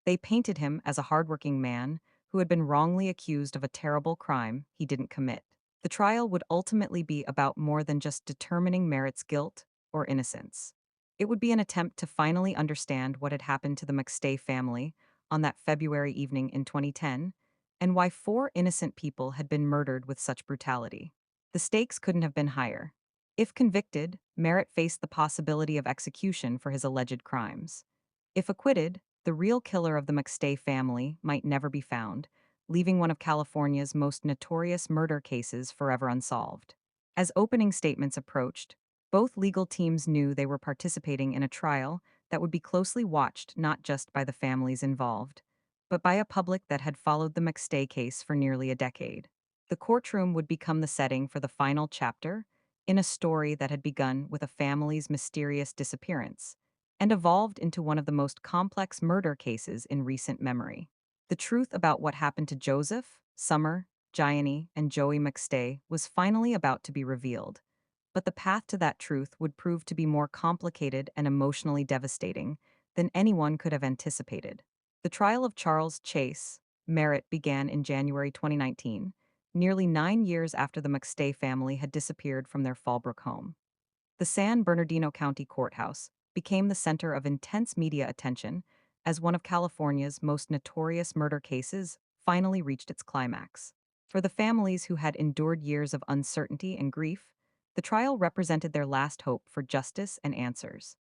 They painted him as a hardworking man who had been wrongly accused of a terrible crime he didn't commit. The trial would ultimately be about more than just determining Merritt's guilt or innocence. It would be an attempt to finally understand what had happened to the McStay family on that February evening in 2010 and why 4 innocent people had been murdered with such brutality. The stakes couldn't have been higher. If convicted, Merritt faced the possibility of execution for his alleged crimes. If acquitted, the real killer of the McStay family might never be found, leaving one of California's most notorious murder cases forever unsolved. As opening statements approached, both legal teams knew they were participating in a trial that would be closely watched not just by the families involved, but by a public that had followed the McStay case for nearly a decade. The courtroom would become the setting for the final chapter in a story that had begun with a family's mysterious disappearance and evolved into one of the most complex murder cases in recent memory. The truth about what happened to Joseph, Summer, Gianni, and Joey McStay was finally about to be revealed, but the path to that truth would prove to be more complicated and emotionally devastating than anyone could have anticipated. The trial of Charles Chase Merritt began in January 2019, nearly 9 years after the McStay family had disappeared from their Fallbrook home. The San Bernardino County Courthouse became the center of intense media attention as one of California's most notorious murder cases finally reached its climax. For the families who had endured years of uncertainty and grief, the trial represented their last hope for justice and answers.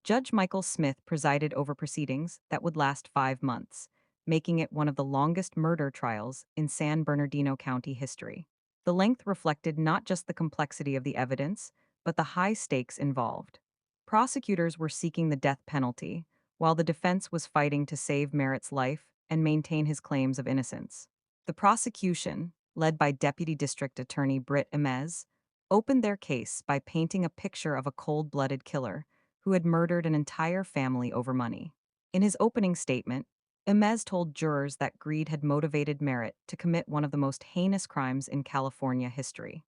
Judge Michael Smith presided over proceedings that would last 5 months, making it one of the longest murder trials in San Bernardino County history. The length reflected not just the complexity of the evidence, but the high stakes involved. Prosecutors were seeking the death penalty, while the defense was fighting to save Merritt's life and maintain his claims of innocence. The prosecution, led by Deputy District Attorney Britt Emez, opened their case by painting a picture of a cold-blooded killer who had murdered an entire family over money. In his opening statement, Emez told jurors that greed had motivated Merritt to commit one of the most heinous crimes in California history.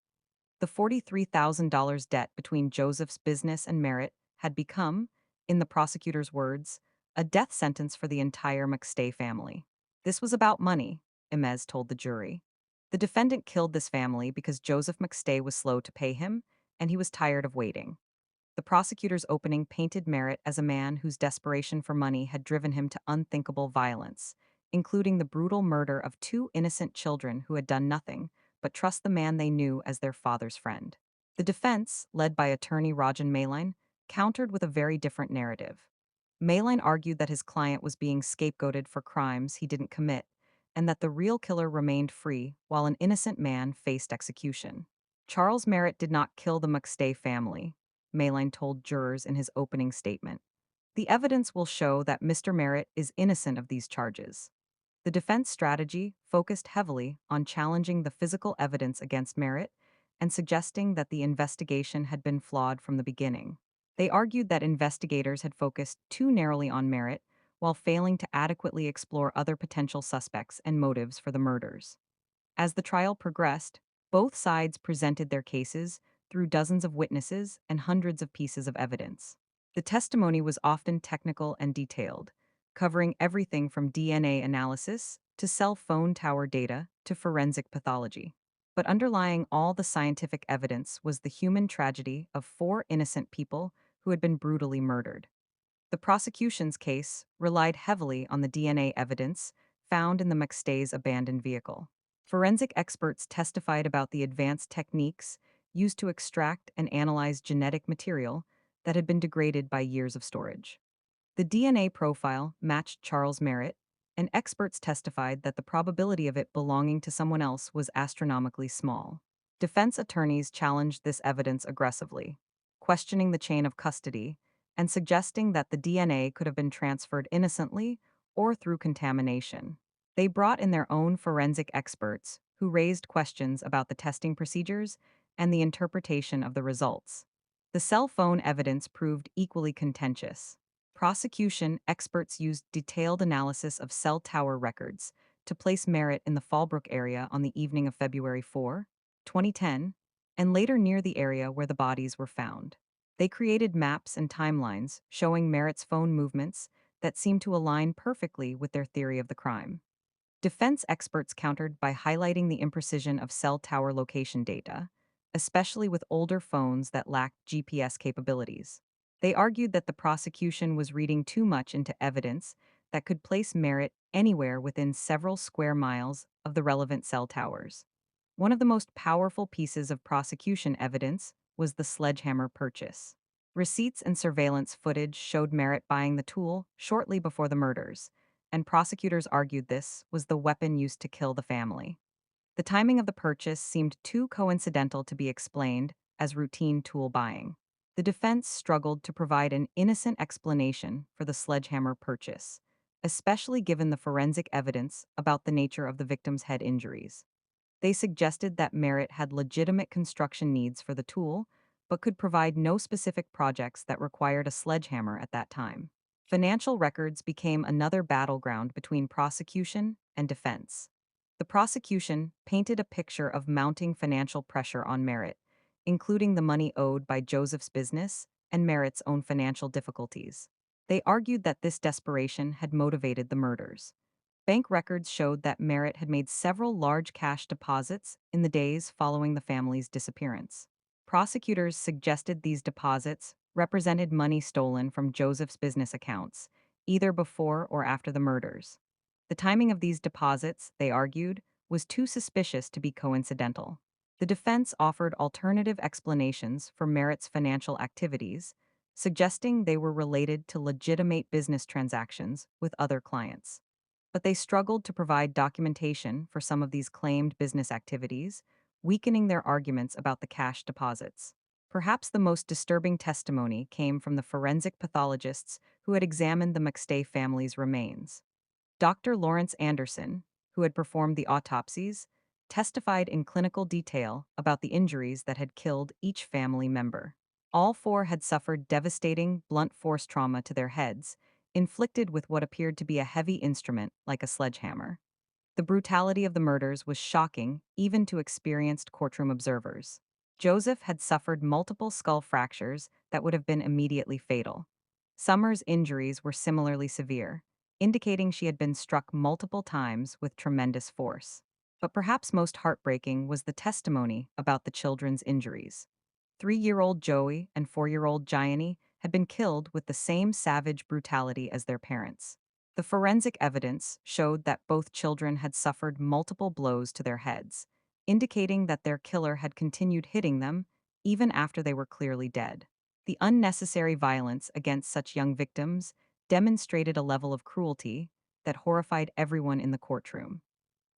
The $43,000 debt between Joseph's business and Merritt had become, in the prosecutor's words, a death sentence for the entire McStay family. This was about money, Emez told the jury. The defendant killed this family because Joseph McStay was slow to pay him, and he was tired of waiting. The prosecutor's opening painted Merritt as a man whose desperation for money had driven him to unthinkable violence, including the brutal murder of two innocent children who had done nothing but trust the man they knew as their father's friend. The defense, led by attorney Rajan Maline, countered with a very different narrative. Maline argued that his client was being scapegoated for crimes he didn't commit, and that the real killer remained free while an innocent man faced execution. Charles Merritt did not kill the McStay family, Maline told jurors in his opening statement. The evidence will show that Mr. Merritt is innocent of these charges. The defense strategy focused heavily on challenging the physical evidence against Merritt and suggesting that the investigation had been flawed from the beginning. They argued that investigators had focused too narrowly on Merritt while failing to adequately explore other potential suspects and motives for the murders. As the trial progressed, both sides presented their cases through dozens of witnesses and hundreds of pieces of evidence. The testimony was often technical and detailed, covering everything from DNA analysis to cell phone tower data to forensic pathology. But underlying all the scientific evidence was the human tragedy of four innocent people who had been brutally murdered. The prosecution's case relied heavily on the DNA evidence found in the McStay's abandoned vehicle. Forensic experts testified about the advanced techniques used to extract and analyze genetic material that had been degraded by years of storage. The DNA profile matched Charles Merritt, and experts testified that the probability of it belonging to someone else was astronomically small. Defense attorneys challenged this evidence aggressively, questioning the chain of custody and suggesting that the DNA could have been transferred innocently or through contamination. They brought in their own forensic experts who raised questions about the testing procedures and the interpretation of the results. The cell phone evidence proved equally contentious. Prosecution experts used detailed analysis of cell tower records to place Merritt in the Fallbrook area on the evening of February 4, 2010, and later near the area where the bodies were found. They created maps and timelines showing Merritt's phone movements that seemed to align perfectly with their theory of the crime. Defense experts countered by highlighting the imprecision of cell tower location data, especially with older phones that lacked GPS capabilities. They argued that the prosecution was reading too much into evidence that could place Merritt anywhere within several square miles of the relevant cell towers. One of the most powerful pieces of prosecution evidence was the sledgehammer purchase. Receipts and surveillance footage showed Merritt buying the tool shortly before the murders, and prosecutors argued this was the weapon used to kill the family. The timing of the purchase seemed too coincidental to be explained as routine tool buying. The defense struggled to provide an innocent explanation for the sledgehammer purchase, especially given the forensic evidence about the nature of the victim's head injuries. They suggested that Merritt had legitimate construction needs for the tool, but could provide no specific projects that required a sledgehammer at that time. Financial records became another battleground between prosecution and defense. The prosecution painted a picture of mounting financial pressure on Merritt, including the money owed by Joseph's business and Merritt's own financial difficulties. They argued that this desperation had motivated the murders. Bank records showed that Merritt had made several large cash deposits in the days following the family's disappearance. Prosecutors suggested these deposits represented money stolen from Joseph's business accounts, either before or after the murders. The timing of these deposits, they argued, was too suspicious to be coincidental. The defense offered alternative explanations for Merritt's financial activities, suggesting they were related to legitimate business transactions with other clients. But they struggled to provide documentation for some of these claimed business activities, weakening their arguments about the cash deposits. Perhaps the most disturbing testimony came from the forensic pathologists who had examined the McStay family's remains. Dr. Lawrence Anderson, who had performed the autopsies, testified in clinical detail about the injuries that had killed each family member. All four had suffered devastating, blunt force trauma to their heads, inflicted with what appeared to be a heavy instrument like a sledgehammer. The brutality of the murders was shocking even to experienced courtroom observers. Joseph had suffered multiple skull fractures that would have been immediately fatal. Summer's injuries were similarly severe, indicating she had been struck multiple times with tremendous force. But perhaps most heartbreaking was the testimony about the children's injuries. 3-year-old Joey and 4-year-old Gianni had been killed with the same savage brutality as their parents. The forensic evidence showed that both children had suffered multiple blows to their heads, indicating that their killer had continued hitting them even after they were clearly dead. The unnecessary violence against such young victims demonstrated a level of cruelty that horrified everyone in the courtroom.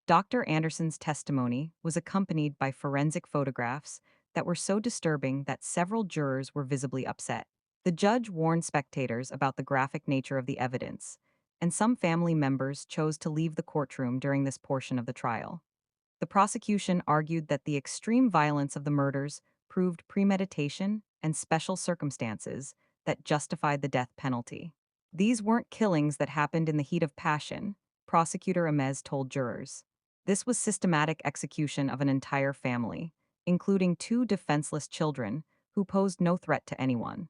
Dr. Anderson's testimony was accompanied by forensic photographs that were so disturbing that several jurors were visibly upset. The judge warned spectators about the graphic nature of the evidence, and some family members chose to leave the courtroom during this portion of the trial. The prosecution argued that the extreme violence of the murders proved premeditation and special circumstances that justified the death penalty. These weren't killings that happened in the heat of passion, prosecutor Amez told jurors. This was systematic execution of an entire family, including 2 defenseless children who posed no threat to anyone.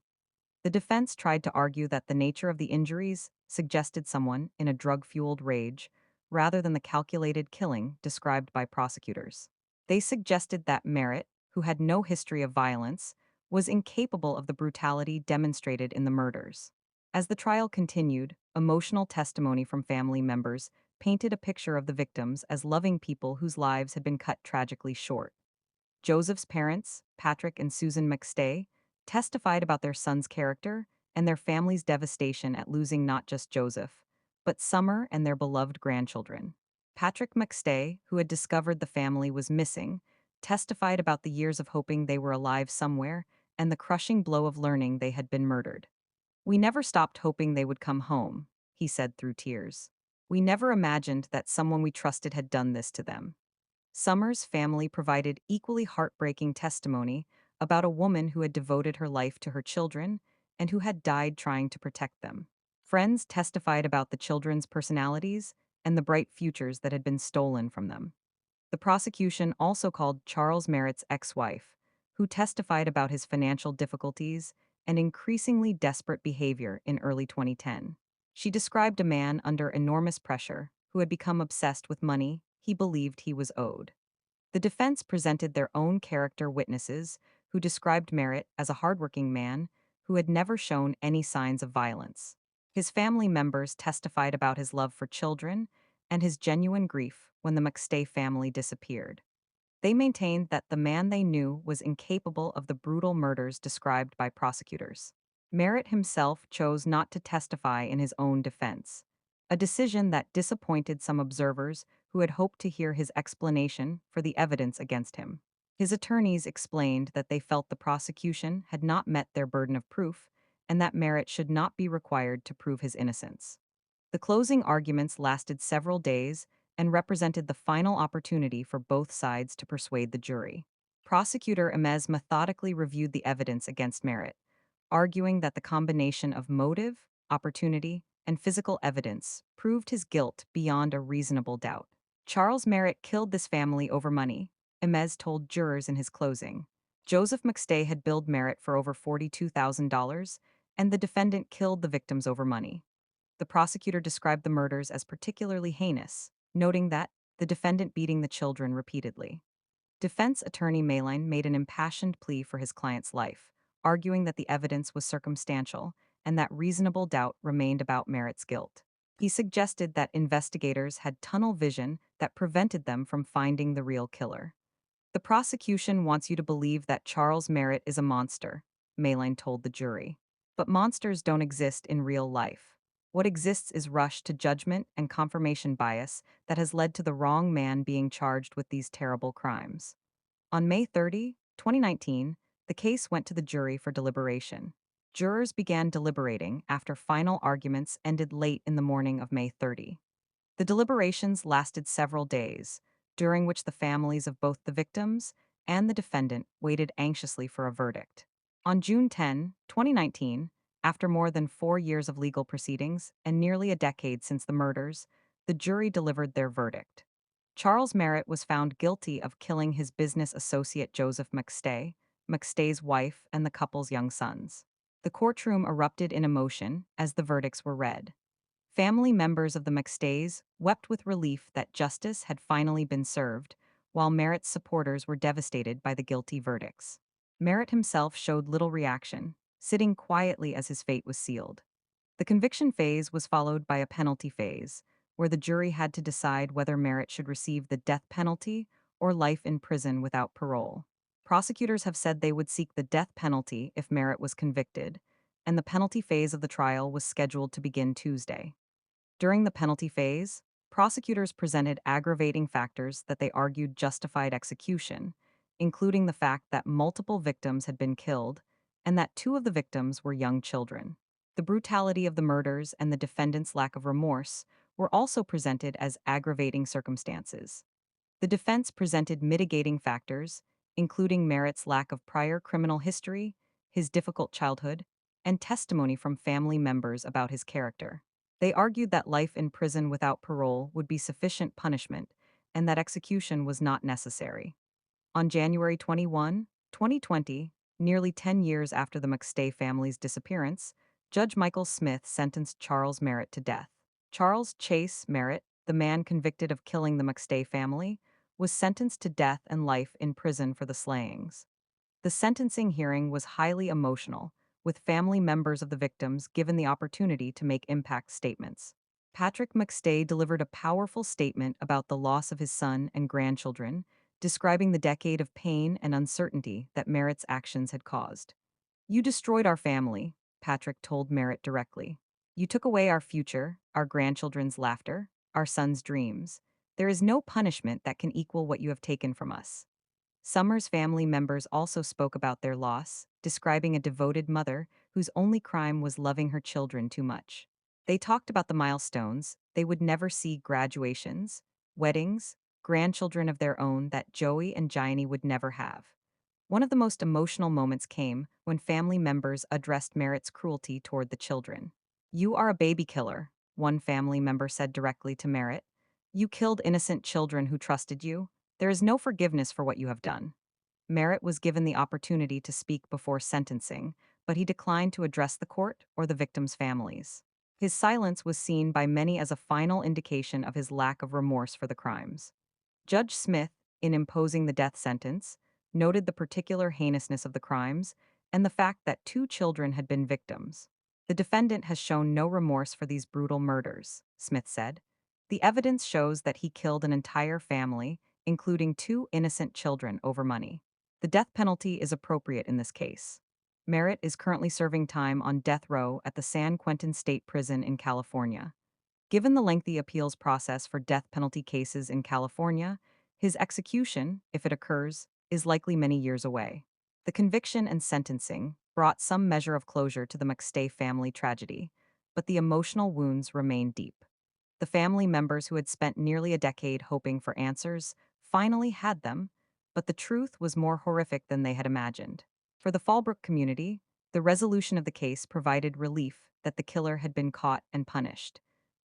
The defense tried to argue that the nature of the injuries suggested someone in a drug-fueled rage rather than the calculated killing described by prosecutors. They suggested that Merritt, who had no history of violence, was incapable of the brutality demonstrated in the murders. As the trial continued, emotional testimony from family members painted a picture of the victims as loving people whose lives had been cut tragically short. Joseph's parents, Patrick and Susan McStay, testified about their son's character and their family's devastation at losing not just Joseph, but Summer and their beloved grandchildren. Patrick McStay, who had discovered the family was missing, testified about the years of hoping they were alive somewhere and the crushing blow of learning they had been murdered. "We never stopped hoping they would come home," he said through tears. "We never imagined that someone we trusted had done this to them." Summer's family provided equally heartbreaking testimony about a woman who had devoted her life to her children and who had died trying to protect them. Friends testified about the children's personalities and the bright futures that had been stolen from them. The prosecution also called Charles Merritt's ex-wife, who testified about his financial difficulties and increasingly desperate behavior in early 2010. She described a man under enormous pressure who had become obsessed with money he believed he was owed. The defense presented their own character witnesses who described Merritt as a hardworking man who had never shown any signs of violence. His family members testified about his love for children and his genuine grief when the McStay family disappeared. They maintained that the man they knew was incapable of the brutal murders described by prosecutors. Merritt himself chose not to testify in his own defense, a decision that disappointed some observers who had hoped to hear his explanation for the evidence against him. His attorneys explained that they felt the prosecution had not met their burden of proof and that Merritt should not be required to prove his innocence. The closing arguments lasted several days and represented the final opportunity for both sides to persuade the jury. Prosecutor Emez methodically reviewed the evidence against Merritt, arguing that the combination of motive, opportunity, and physical evidence proved his guilt beyond a reasonable doubt. Charles Merritt killed this family over money, Emez told jurors in his closing. Joseph McStay had billed Merritt for over $42,000, and the defendant killed the victims over money. The prosecutor described the murders as particularly heinous, noting that the defendant beating the children repeatedly. Defense attorney Maline made an impassioned plea for his client's life, arguing that the evidence was circumstantial and that reasonable doubt remained about Merritt's guilt. He suggested that investigators had tunnel vision that prevented them from finding the real killer. The prosecution wants you to believe that Charles Merritt is a monster, Maline told the jury. But monsters don't exist in real life. What exists is rush to judgment and confirmation bias that has led to the wrong man being charged with these terrible crimes. On May 30, 2019, the case went to the jury for deliberation. Jurors began deliberating after final arguments ended late in the morning of May 30. The deliberations lasted several days, during which the families of both the victims and the defendant waited anxiously for a verdict. On June 10, 2019, after more than 4 years of legal proceedings and nearly a decade since the murders, the jury delivered their verdict. Charles Merritt was found guilty of killing his business associate Joseph McStay, McStay's wife, and the couple's young sons. The courtroom erupted in emotion as the verdicts were read. Family members of the McStays wept with relief that justice had finally been served, while Merritt's supporters were devastated by the guilty verdicts. Merritt himself showed little reaction, sitting quietly as his fate was sealed. The conviction phase was followed by a penalty phase, where the jury had to decide whether Merritt should receive the death penalty or life in prison without parole. Prosecutors have said they would seek the death penalty if Merritt was convicted, and the penalty phase of the trial was scheduled to begin Tuesday. During the penalty phase, prosecutors presented aggravating factors that they argued justified execution, including the fact that multiple victims had been killed and that two of the victims were young children. The brutality of the murders and the defendant's lack of remorse were also presented as aggravating circumstances. The defense presented mitigating factors, including Merritt's lack of prior criminal history, his difficult childhood, and testimony from family members about his character. They argued that life in prison without parole would be sufficient punishment and that execution was not necessary. On January 21, 2020, nearly 10 years after the McStay family's disappearance, Judge Michael Smith sentenced Charles Merritt to death. Charles Chase Merritt, the man convicted of killing the McStay family, was sentenced to death and life in prison for the slayings. The sentencing hearing was highly emotional, with family members of the victims given the opportunity to make impact statements. Patrick McStay delivered a powerful statement about the loss of his son and grandchildren, describing the decade of pain and uncertainty that Merritt's actions had caused. "You destroyed our family," Patrick told Merritt directly. "You took away our future, our grandchildren's laughter, our son's dreams. There is no punishment that can equal what you have taken from us." Summers' family members also spoke about their loss, describing a devoted mother whose only crime was loving her children too much. They talked about the milestones they would never see: graduations, weddings, grandchildren of their own that Joey and Gianni would never have. One of the most emotional moments came when family members addressed Merritt's cruelty toward the children. "You are a baby killer," one family member said directly to Merritt. "You killed innocent children who trusted you. There is no forgiveness for what you have done." Merritt was given the opportunity to speak before sentencing, but he declined to address the court or the victims' families. His silence was seen by many as a final indication of his lack of remorse for the crimes. Judge Smith, in imposing the death sentence, noted the particular heinousness of the crimes and the fact that two children had been victims. "The defendant has shown no remorse for these brutal murders," Smith said. "The evidence shows that he killed an entire family, including two innocent children, over money. The death penalty is appropriate in this case." Merritt is currently serving time on death row at the San Quentin State Prison in California. Given the lengthy appeals process for death penalty cases in California, his execution, if it occurs, is likely many years away. The conviction and sentencing brought some measure of closure to the McStay family tragedy, but the emotional wounds remain deep. The family members who had spent nearly a decade hoping for answers finally had them, but the truth was more horrific than they had imagined. For the Fallbrook community, the resolution of the case provided relief that the killer had been caught and punished,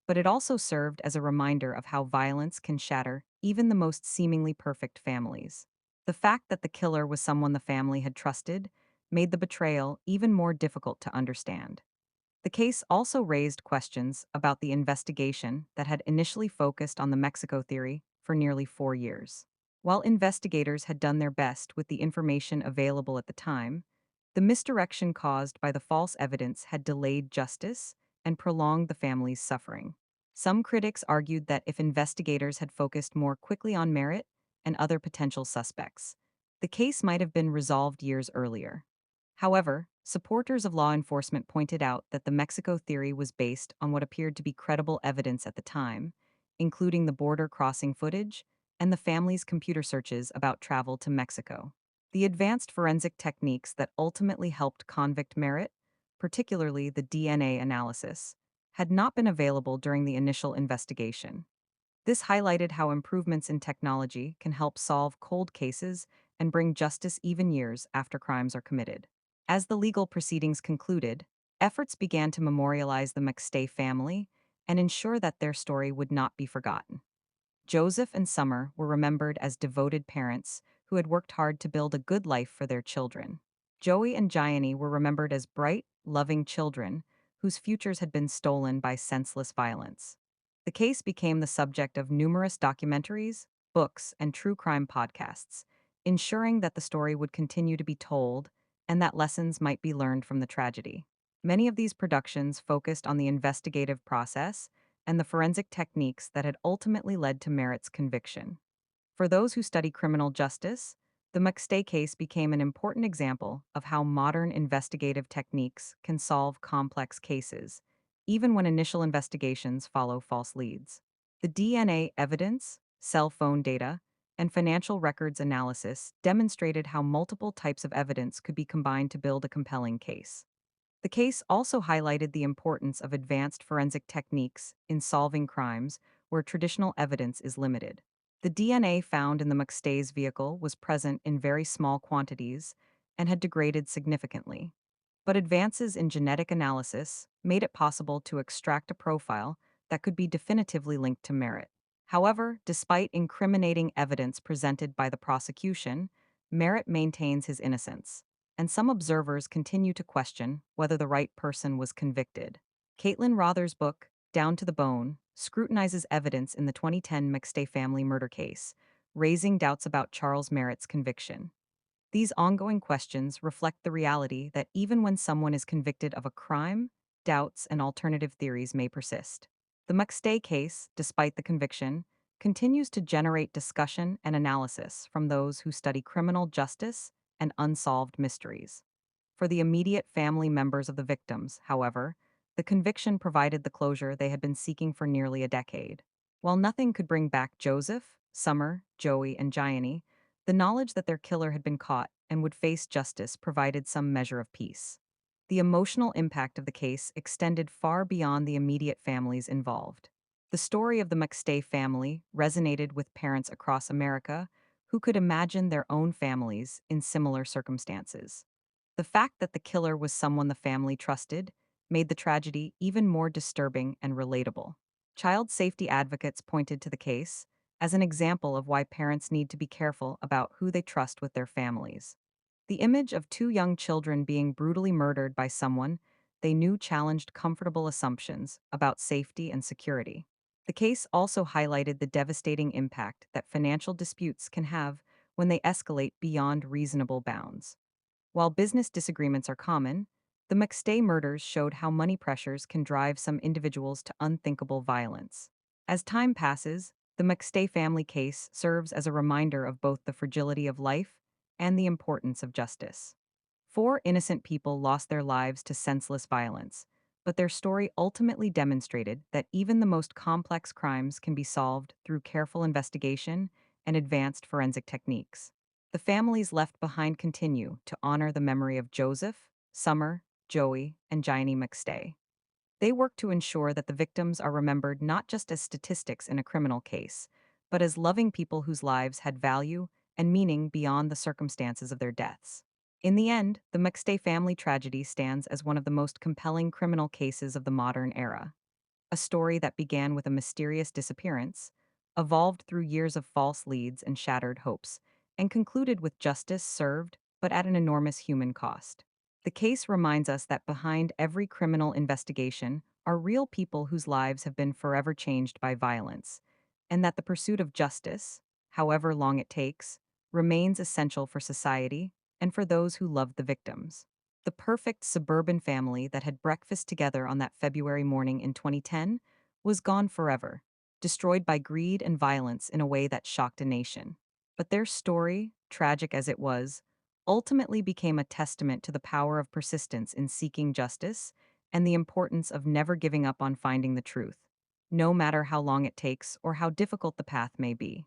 but it also served as a reminder of how violence can shatter even the most seemingly perfect families. The fact that the killer was someone the family had trusted made the betrayal even more difficult to understand. The case also raised questions about the investigation that had initially focused on the Mexico theory for nearly 4 years. While investigators had done their best with the information available at the time, the misdirection caused by the false evidence had delayed justice and prolonged the family's suffering. Some critics argued that if investigators had focused more quickly on Merritt and other potential suspects, the case might have been resolved years earlier. However, supporters of law enforcement pointed out that the Mexico theory was based on what appeared to be credible evidence at the time, including the border crossing footage and the family's computer searches about travel to Mexico. The advanced forensic techniques that ultimately helped convict Merritt, particularly the DNA analysis, had not been available during the initial investigation. This highlighted how improvements in technology can help solve cold cases and bring justice even years after crimes are committed. As the legal proceedings concluded, efforts began to memorialize the McStay family and ensure that their story would not be forgotten. Joseph and Summer were remembered as devoted parents who had worked hard to build a good life for their children. Joey and Gianni were remembered as bright, loving children whose futures had been stolen by senseless violence. The case became the subject of numerous documentaries, books, and true crime podcasts, ensuring that the story would continue to be told and that lessons might be learned from the tragedy. Many of these productions focused on the investigative process and the forensic techniques that had ultimately led to Merritt's conviction. For those who study criminal justice, the McStay case became an important example of how modern investigative techniques can solve complex cases, even when initial investigations follow false leads. The DNA evidence, cell phone data, and financial records analysis demonstrated how multiple types of evidence could be combined to build a compelling case. The case also highlighted the importance of advanced forensic techniques in solving crimes where traditional evidence is limited. The DNA found in the McStay's vehicle was present in very small quantities and had degraded significantly. But advances in genetic analysis made it possible to extract a profile that could be definitively linked to Merritt. However, despite incriminating evidence presented by the prosecution, Merritt maintains his innocence, and some observers continue to question whether the right person was convicted. Caitlin Rother's book, Down to the Bone, scrutinizes evidence in the 2010 McStay family murder case, raising doubts about Charles Merritt's conviction. These ongoing questions reflect the reality that even when someone is convicted of a crime, doubts and alternative theories may persist. The McStay case, despite the conviction, continues to generate discussion and analysis from those who study criminal justice and unsolved mysteries. For the immediate family members of the victims, however, the conviction provided the closure they had been seeking for nearly a decade. While nothing could bring back Joseph, Summer, Joey, and Gianni, the knowledge that their killer had been caught and would face justice provided some measure of peace. The emotional impact of the case extended far beyond the immediate families involved. The story of the McStay family resonated with parents across America who could imagine their own families in similar circumstances. The fact that the killer was someone the family trusted made the tragedy even more disturbing and relatable. Child safety advocates pointed to the case as an example of why parents need to be careful about who they trust with their families. The image of two young children being brutally murdered by someone they knew challenged comfortable assumptions about safety and security. The case also highlighted the devastating impact that financial disputes can have when they escalate beyond reasonable bounds. While business disagreements are common, the McStay murders showed how money pressures can drive some individuals to unthinkable violence. As time passes, the McStay family case serves as a reminder of both the fragility of life and the importance of justice. 4 innocent people lost their lives to senseless violence, but their story ultimately demonstrated that even the most complex crimes can be solved through careful investigation and advanced forensic techniques. The families left behind continue to honor the memory of Joseph, Summer, Joey, and Gianni McStay. They work to ensure that the victims are remembered not just as statistics in a criminal case, but as loving people whose lives had value and meaning beyond the circumstances of their deaths. In the end, the McStay family tragedy stands as one of the most compelling criminal cases of the modern era. A story that began with a mysterious disappearance, evolved through years of false leads and shattered hopes, and concluded with justice served, but at an enormous human cost. The case reminds us that behind every criminal investigation are real people whose lives have been forever changed by violence, and that the pursuit of justice, however long it takes, remains essential for society and for those who loved the victims. The perfect suburban family that had breakfast together on that February morning in 2010 was gone forever, destroyed by greed and violence in a way that shocked a nation. But their story, tragic as it was, ultimately became a testament to the power of persistence in seeking justice and the importance of never giving up on finding the truth, no matter how long it takes or how difficult the path may be.